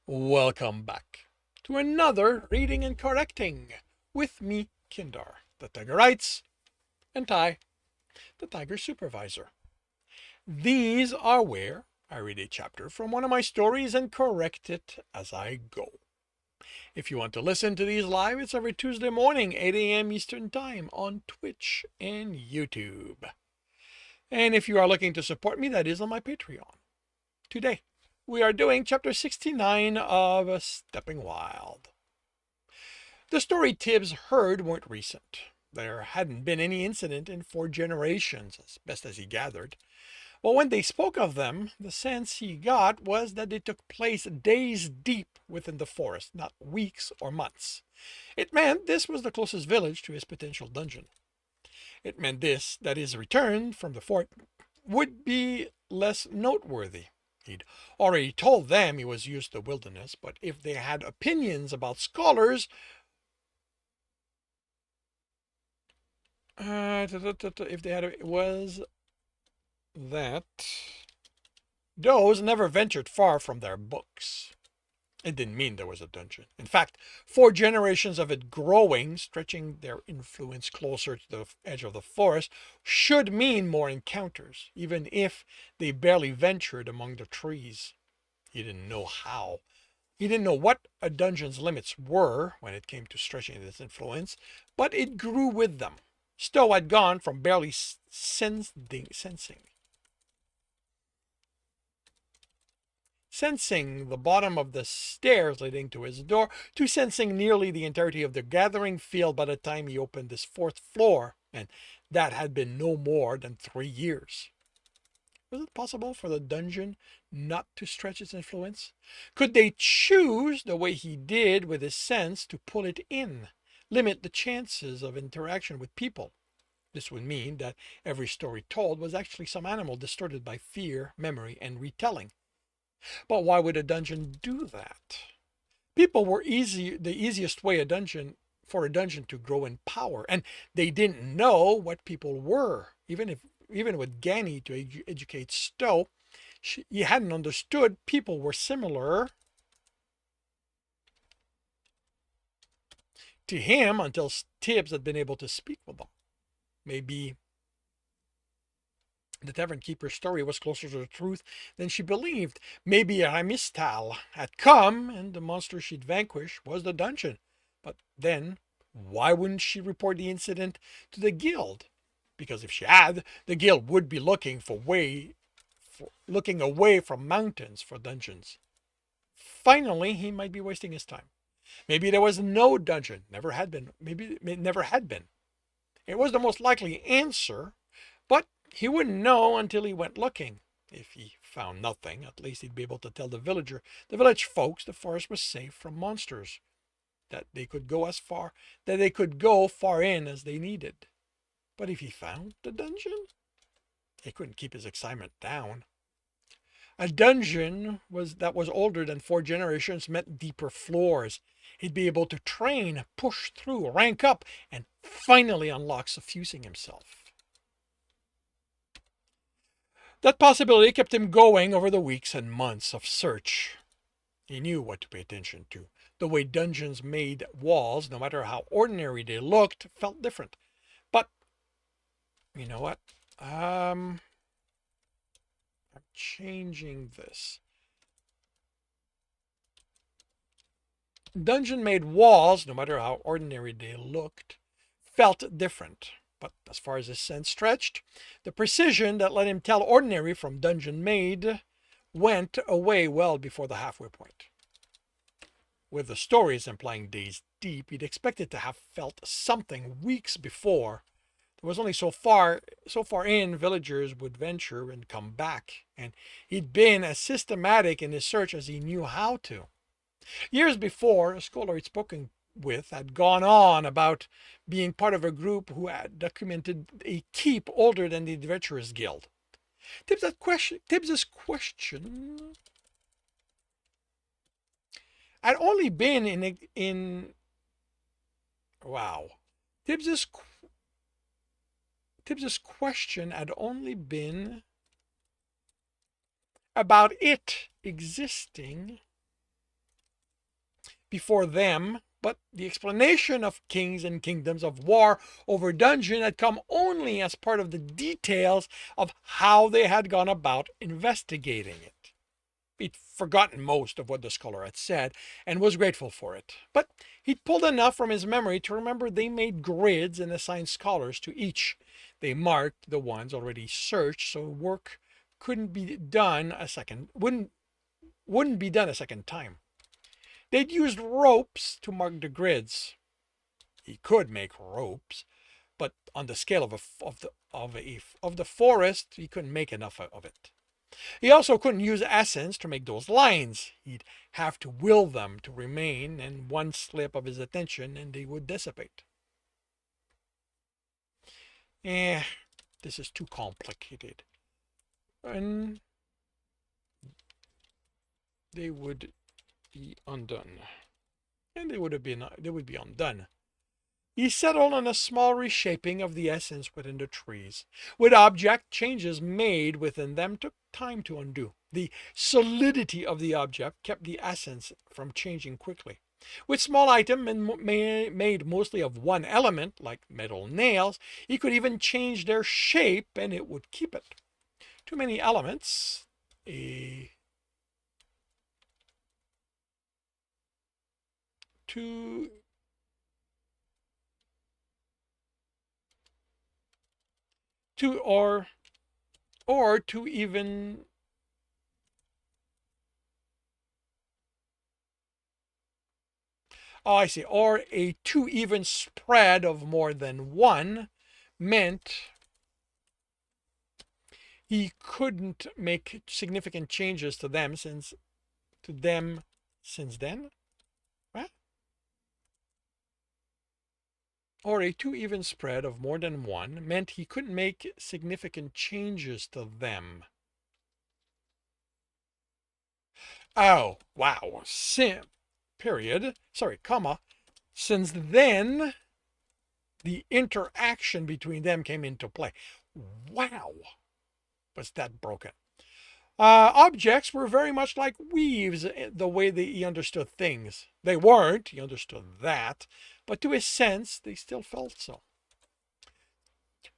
Welcome back to another reading and correcting with me, Kindar, the Tiger Writes, and Ty, the Tiger Supervisor. These are where I read a chapter from one of my stories and correct it as I go. If you want to listen to these live, it's every Tuesday morning, 8 a.m. Eastern Time on Twitch and YouTube. And if you are looking to support me, that is on my Patreon. Today, we are doing chapter 69 of Stepping Wild. The story Tibs heard weren't recent. There hadn't been any incident in 4 generations, as best as he gathered. But when they spoke of them, the sense he got was that they took place days deep within the forest, not weeks or months. It meant this was the closest village to his potential dungeon. It meant that his return from the fort would be less noteworthy. He'd already told them he was used to wilderness, but if they had opinions about scholars, if they had, it was that those never ventured far from their books. It didn't mean there was a dungeon. In fact, 4 generations of it growing, stretching their influence closer to the edge of the forest, should mean more encounters, even if they barely ventured among the trees. He didn't know how. He didn't know what a dungeon's limits were when it came to stretching its influence, but it grew with them. Stowe had gone from barely sensing the bottom of the stairs leading to his door, to sensing nearly the entirety of the gathering field by the time he opened this fourth floor, and that had been no more than 3 years. Was it possible for the dungeon not to stretch its influence? Could they choose, the way he did with his sense, to pull it in, limit the chances of interaction with people? This would mean that every story told was actually some animal distorted by fear, memory, and retelling. But why would a dungeon do that? People were the easiest way for a dungeon to grow in power, and they didn't know what people were. Even with Ganny to educate Stowe, he hadn't understood people were similar to him until Tibs had been able to speak with them. Maybe the tavern keeper's story was closer to the truth than she believed. Maybe Ramistal had come, and the monster she'd vanquished was the dungeon. But then, why wouldn't she report the incident to the guild? Because if she had, the guild would be looking away from mountains for dungeons. Finally, he might be wasting his time. Maybe there was no dungeon, never had been. Maybe it never had been. It was the most likely answer, but he wouldn't know until he went looking. If he found nothing, at least he'd be able to tell the village folks, the forest was safe from monsters, that they could go far in as they needed. But if he found the dungeon, he couldn't keep his excitement down. A dungeon that was older than 4 generations meant deeper floors. He'd be able to train, push through, rank up, and finally unlock suffusing himself. That possibility kept him going over the weeks and months of search. He knew what to pay attention to. The way dungeons made walls, no matter how ordinary they looked, felt different. But, you know what? I'm changing this. Dungeon made walls, no matter how ordinary they looked, felt different. But as far as his sense stretched, the precision that let him tell ordinary from dungeon made went away well before the halfway point. With the stories implying days deep, he'd expected to have felt something weeks before. There was only so far in villagers would venture and come back, and he'd been as systematic in his search as he knew how to. Years before, a scholar he'd spoken with had gone on about being part of a group who had documented a keep older than the Adventurers Guild. Tibbs' question had only been in wow. Tibbs's question had only been about it existing before them, but the explanation of kings and kingdoms of war over dungeon had come only as part of the details of how they had gone about investigating it. He'd forgotten most of what the scholar had said and was grateful for it, but he'd pulled enough from his memory to remember they made grids and assigned scholars to each. They marked the ones already searched so work couldn't be done a second wouldn't be done a second time. They'd used ropes to mark the grids. He could make ropes, but on the scale of the forest, he couldn't make enough of it. He also couldn't use essence to make those lines. He'd have to will them to remain, and one slip of his attention and they would dissipate. This is too complicated. And they would be undone. And they would be undone. He settled on a small reshaping of the essence within the trees. With object, changes made within them took time to undo. The solidity of the object kept the essence from changing quickly. With small items made mostly of one element, like metal nails, he could even change their shape and it would keep it. Too many elements, too or to even I see, or a too even spread of more than one meant he couldn't make significant changes to them since then. What? Or a too even spread of more than one meant he couldn't make significant changes to them. Oh, wow. Comma. Since then, the interaction between them came into play. Wow. Was that broken? Objects were very much like weaves, the way he understood things. They weren't, he understood that, but to his sense, they still felt so.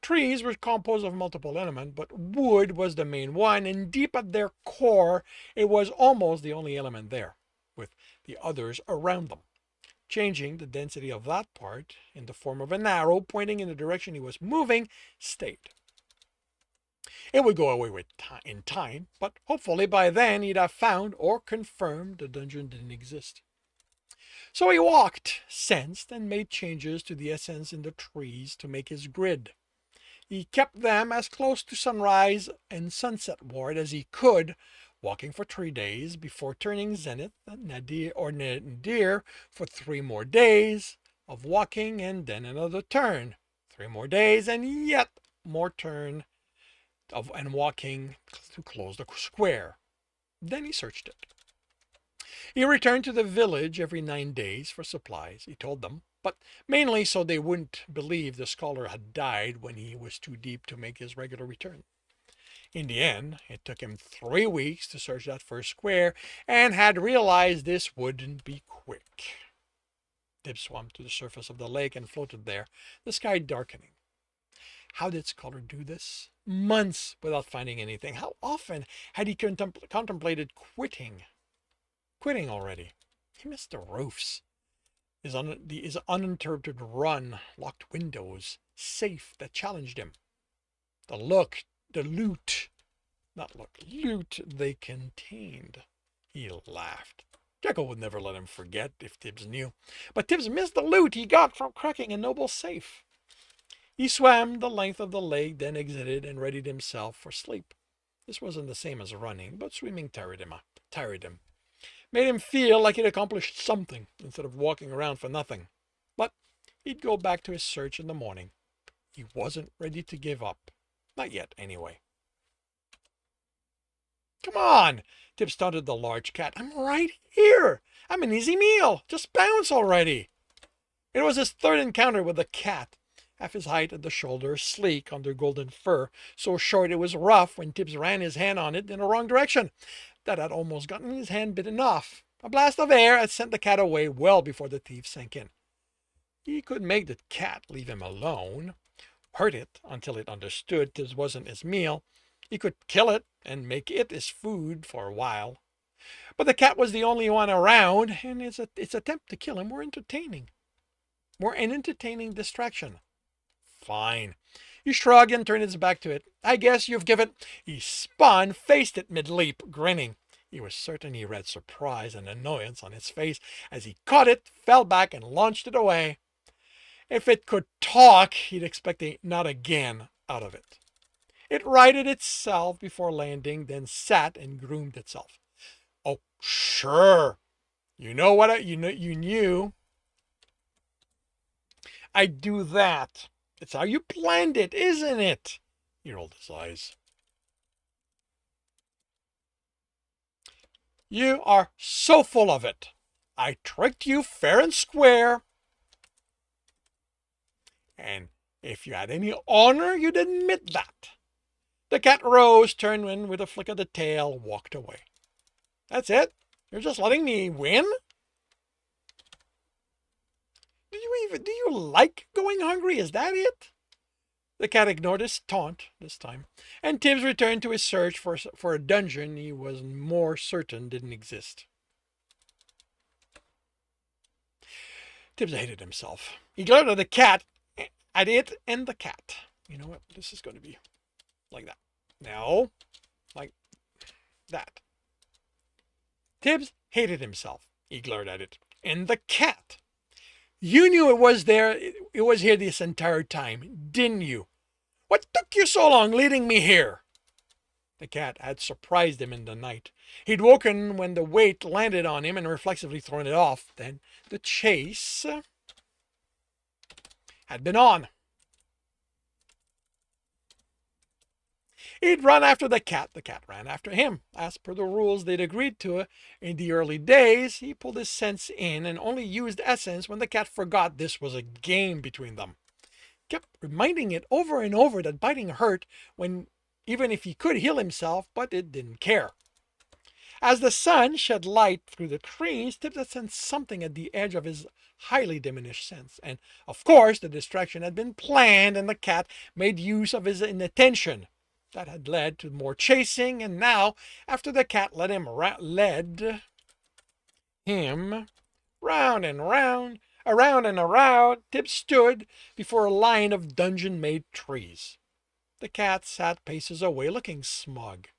Trees were composed of multiple elements, but wood was the main one, and deep at their core, it was almost the only element there, with the others around them. Changing the density of that part in the form of an arrow pointing in the direction he was moving stayed. It would go away in time, but hopefully by then he'd have found or confirmed the dungeon didn't exist. So he walked, sensed, and made changes to the essence in the trees to make his grid. He kept them as close to sunrise and sunset ward as he could, walking for 3 days before turning zenith and nadir for 3 more days of walking and then another turn. 3 more days and yet more turn and walking to close the square. Then he searched it. He returned to the village every 9 days for supplies, he told them, but mainly so they wouldn't believe the scholar had died when he was too deep to make his regular return. In the end, it took him 3 weeks to search that first square and had realized this wouldn't be quick. Tibs swam to the surface of the lake and floated there, the sky darkening. How did Scholar do this? Months without finding anything. How often had he contemplated quitting already? He missed the roofs, his uninterrupted run, locked windows, safe that challenged him. The loot they contained. He laughed. Jekyll would never let him forget if Tibs knew. But Tibs missed the loot he got from cracking a noble safe. He swam the length of the lake, then exited and readied himself for sleep. This wasn't the same as running, but swimming tired him. Made him feel like he'd accomplished something instead of walking around for nothing. But he'd go back to his search in the morning. He wasn't ready to give up. Not yet, anyway. Come on, Tibs taunted the large cat. I'm right here. I'm an easy meal. Just bounce already. It was his third encounter with the cat. Half his height at the shoulder, sleek under golden fur, so short it was rough when Tibs ran his hand on it in the wrong direction. That had almost gotten his hand bitten off. A blast of air had sent the cat away well before the thief sank in. He could make the cat leave him alone, hurt it until it understood this wasn't his meal. He could kill it and make it his food for a while. But the cat was the only one around, and its attempt to kill him were entertaining. Were an entertaining distraction. Fine. He shrugged and turned his back to it. I guess you've given. He spun, faced it mid-leap, grinning. He was certain he read surprise and annoyance on its face as he caught it, fell back, and launched it away. If it could talk, he'd expect a not again out of it. It righted itself before landing, then sat and groomed itself. Oh, sure. You know what you knew. I'd do that. It's how you planned it, isn't it? He rolled his eyes. You are so full of it. I tricked you fair and square. And if you had any honor, you'd admit that. The cat rose, turned in with a flick of the tail, walked away. That's it? You're just letting me win? Do you like going hungry? Is that it? The cat ignored his taunt this time, and Tibs returned to his search for a dungeon he was more certain didn't exist. Tibs hated himself. He glared at the cat, at it and the cat. You know what? This is going to be like that. No, like that. Tibs hated himself. He glared at it and the cat. You knew it was there. It was here this entire time, didn't you? What took you so long leading me here? The cat had surprised him in the night. He'd woken when the weight landed on him and reflexively thrown it off. Then the chase had been on. He'd run after the cat ran after him. As per the rules they'd agreed to in the early days, he pulled his sense in and only used essence when the cat forgot this was a game between them. Kept reminding it over and over that biting hurt when even if he could heal himself, but it didn't care. As the sun shed light through the trees, Tibs had sensed something at the edge of his highly diminished sense, and of course the distraction had been planned and the cat made use of his inattention. That had led to more chasing, and now, after the cat led him round and round, around and around, Tibs stood before a line of dungeon-made trees. The cat sat paces away, looking smug.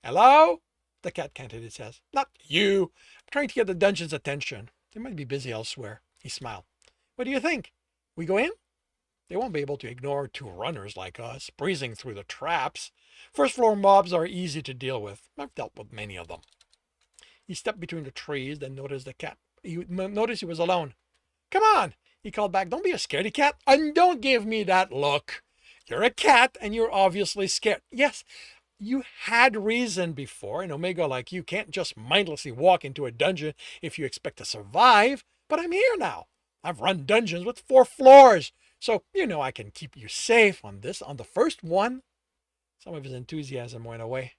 Hello? The cat canted its head. Not you. I'm trying to get the dungeon's attention. They might be busy elsewhere. He smiled. What do you think? We go in? They won't be able to ignore two runners like us, breezing through the traps. First-floor mobs are easy to deal with. I've dealt with many of them. He stepped between the trees, then noticed the cat. He noticed he was alone. Come on, he called back. Don't be a scaredy cat. And don't give me that look. You're a cat, and you're obviously scared. Yes, you had reason before. An Omega like you can't just mindlessly walk into a dungeon if you expect to survive. But I'm here now. I've run dungeons with 4 floors. So, you know I can keep you safe on the first one. Some of his enthusiasm went away.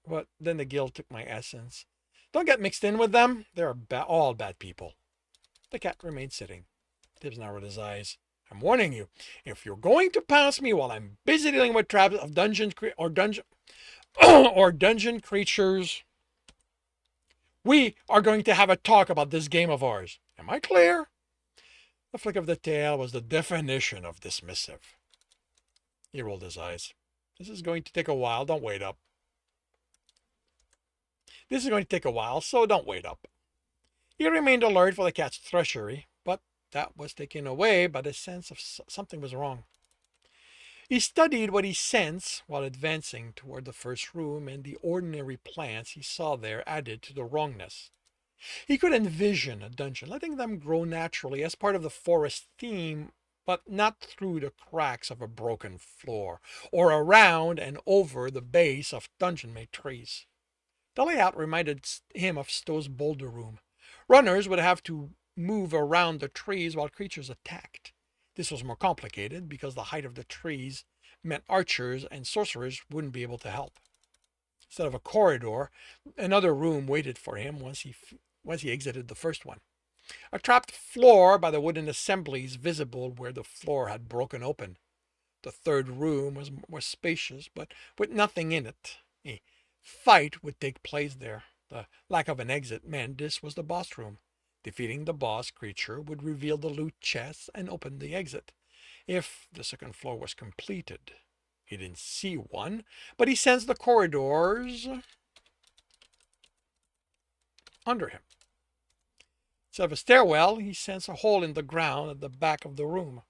But then the guild took my essence. Don't get mixed in with them. They're all bad people. The cat remained sitting. Tibs narrowed his eyes. I'm warning you, if you're going to pass me while I'm busy dealing with traps of dungeon creatures, we are going to have a talk about this game of ours. Am I clear? The flick of the tail was the definition of dismissive. He rolled his eyes. This is going to take a while. Don't wait up. This is going to take a while, so don't wait up. He remained alert for the cat's treachery, but that was taken away by the sense of something was wrong. He studied what he sensed while advancing toward the first room, and the ordinary plants he saw there added to the wrongness. He could envision a dungeon, letting them grow naturally as part of the forest theme, but not through the cracks of a broken floor, or around and over the base of dungeon-made trees. The layout reminded him of Stowe's boulder room. Runners would have to move around the trees while creatures attacked. This was more complicated because the height of the trees meant archers and sorcerers wouldn't be able to help. Instead of a corridor, another room waited for him once he exited the first one. A trapped floor by the wooden assemblies visible where the floor had broken open. The third room was more spacious, but with nothing in it. A fight would take place there. The lack of an exit meant this was the boss room. Defeating the boss creature would reveal the loot chests and open the exit. If the second floor was completed, he didn't see one, but he sensed the corridors under him. Instead of a stairwell, he sensed a hole in the ground at the back of the room.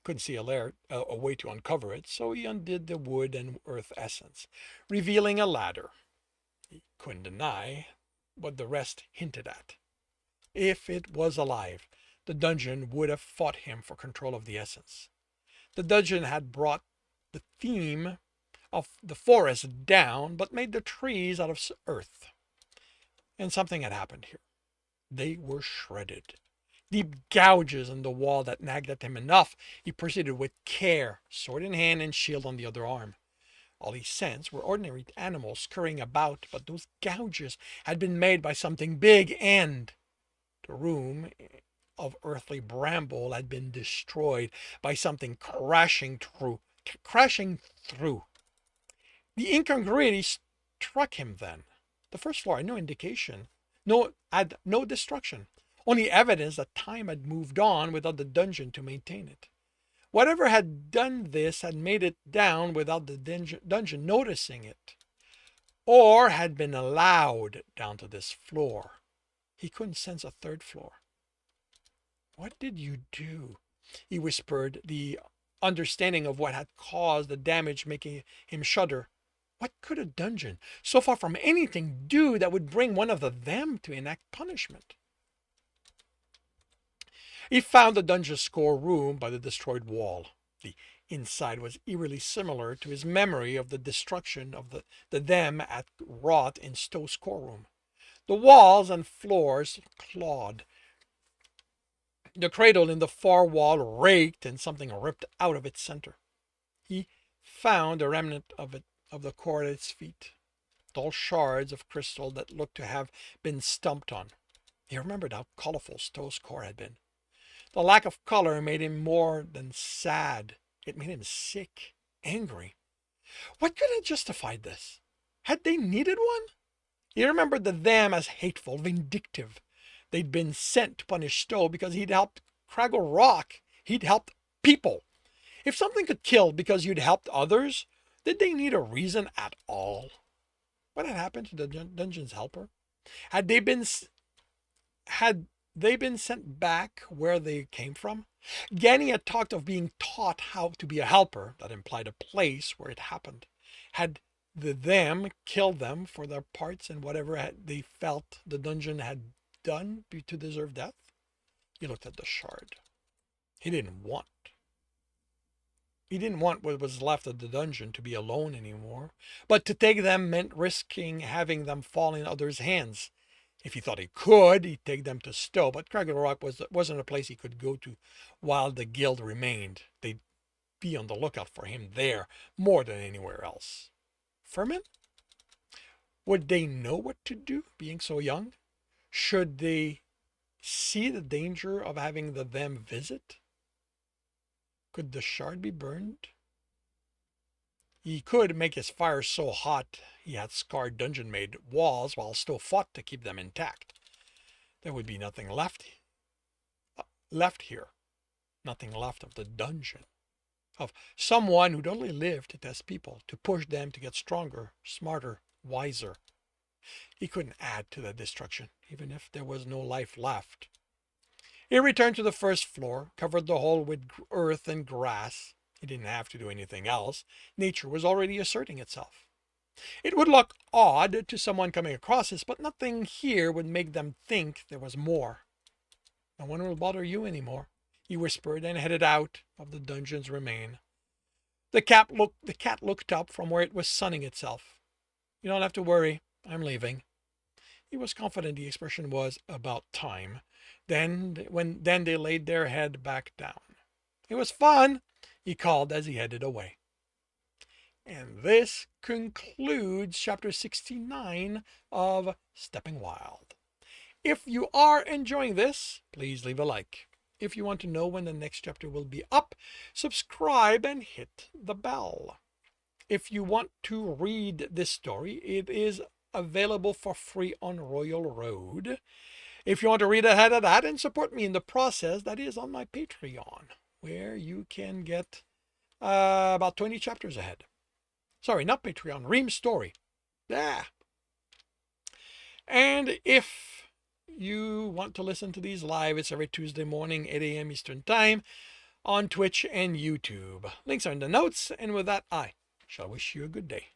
Couldn't see a way to uncover it, so he undid the wood and earth essence, revealing a ladder. He couldn't deny what the rest hinted at. If it was alive, the dungeon would have fought him for control of the essence. The dungeon had brought the theme of the forest down, but made the trees out of earth. And something had happened here. They were shredded. Deep gouges in the wall that nagged at him enough, he proceeded with care, sword in hand and shield on the other arm. All he sensed were ordinary animals scurrying about, but those gouges had been made by something big, and the room of earthly bramble had been destroyed by something crashing through. The incongruity struck him then. The first floor had no indication, had no destruction, only evidence that time had moved on without the dungeon to maintain it. Whatever had done this had made it down without the dungeon noticing it, or had been allowed down to this floor. He couldn't sense a third floor. What did you do? He whispered, the understanding of what had caused the damage making him shudder. What could a dungeon, so far from anything, do that would bring one of them to enact punishment? He found the dungeon score room by the destroyed wall. The inside was eerily similar to his memory of the destruction of the them at wrought in Stowe's score room. The walls and floors clawed. The cradle in the far wall raked and something ripped out of its center. He found a remnant of the core at its feet, dull shards of crystal that looked to have been stumped on. He remembered how colorful Stowe's core had been. The lack of color made him more than sad. It made him sick, angry. What could have justified this? Had they needed one? He remembered them as hateful, vindictive. They'd been sent to punish Stowe because he'd helped Craggle Rock. He'd helped people. If something could kill because you'd helped others, did they need a reason at all? What had happened to the dungeon's helper? Had they been sent back where they came from? Ganny had talked of being taught how to be a helper. That implied a place where it happened. Had them killed them for their parts in whatever they felt the dungeon had done to deserve death? He looked at the shard. He didn't want what was left of the dungeon to be alone anymore, but to take them meant risking having them fall in others' hands. If he thought he could, he'd take them to Stowe, but Craggle Rock wasn't a place he could go to while the guild remained. They'd be on the lookout for him there more than anywhere else. Furman? Would they know what to do, being so young? Should they see the danger of having them visit? Could the shard be burned? He could make his fire so hot he had scarred dungeon-made walls while still fought to keep them intact. There would be nothing left here. Nothing left of the dungeon. Of someone who'd only lived to test people, to push them to get stronger, smarter, wiser. He couldn't add to the destruction, even if there was no life left. He returned to the first floor, covered the hole with earth and grass. He didn't have to do anything else. Nature was already asserting itself. It would look odd to someone coming across this, but nothing here would make them think there was more. No one will bother you anymore, he whispered, and headed out of the dungeon's remain. The cat looked up from where it was sunning itself. You don't have to worry. I'm leaving. He was confident the expression was about time. Then they laid their head back down. It was fun, he called as he headed away. And this concludes chapter 69 of Stepping Wild. If you are enjoying this, please leave a like. If you want to know when the next chapter will be up, subscribe and hit the bell. If you want to read this story, it is available for free on Royal Road. If you want to read ahead of that and support me in the process, that is on my Patreon, where you can get about 20 chapters ahead. Sorry, not Patreon, Ream Story. Yeah. And if you want to listen to these live, it's every Tuesday morning, 8 a.m. Eastern Time, on Twitch and YouTube. Links are in the notes, and with that, I shall wish you a good day.